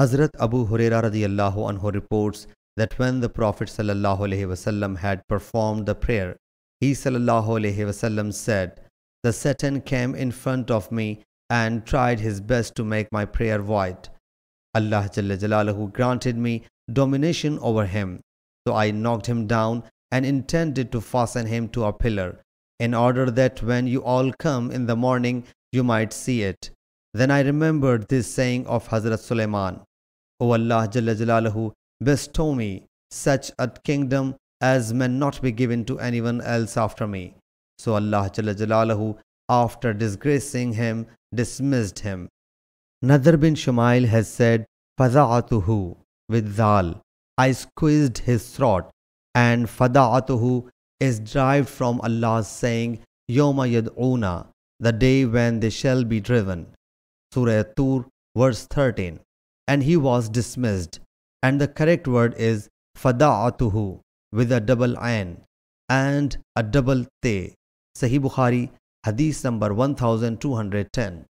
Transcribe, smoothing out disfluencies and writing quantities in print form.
Hazrat Abu Huraira radiyallahu anhu reports that when the Prophet sallallahu alaihi wasallam had performed the prayer, he sallallahu alaihi wasallam said, "The Satan came in front of me and tried his best to make my prayer void. Allah Jalla Jalaluhu granted me domination over him, so I knocked him down and intended to fasten him to a pillar, in order that when you all come in the morning, you might see it." Then I remembered this saying of Hazrat Sulaiman, "O Allah Jalla Jalaluhu, bestow me such a kingdom as may not be given to anyone else after me." So Allah Jalla Jalaluhu, after disgracing him, dismissed him. Nadr bin Shumail has said, "Fada'atuhu" with dal, I squeezed his throat, and Fada'atuhu is derived from Allah's saying, Yawma yad'una, the day when they shall be driven. Surah Tur, verse 13. And he was dismissed. And the correct word is Fada'atuhu with a double ain and a double te. Sahih Bukhari, Hadith number 1210.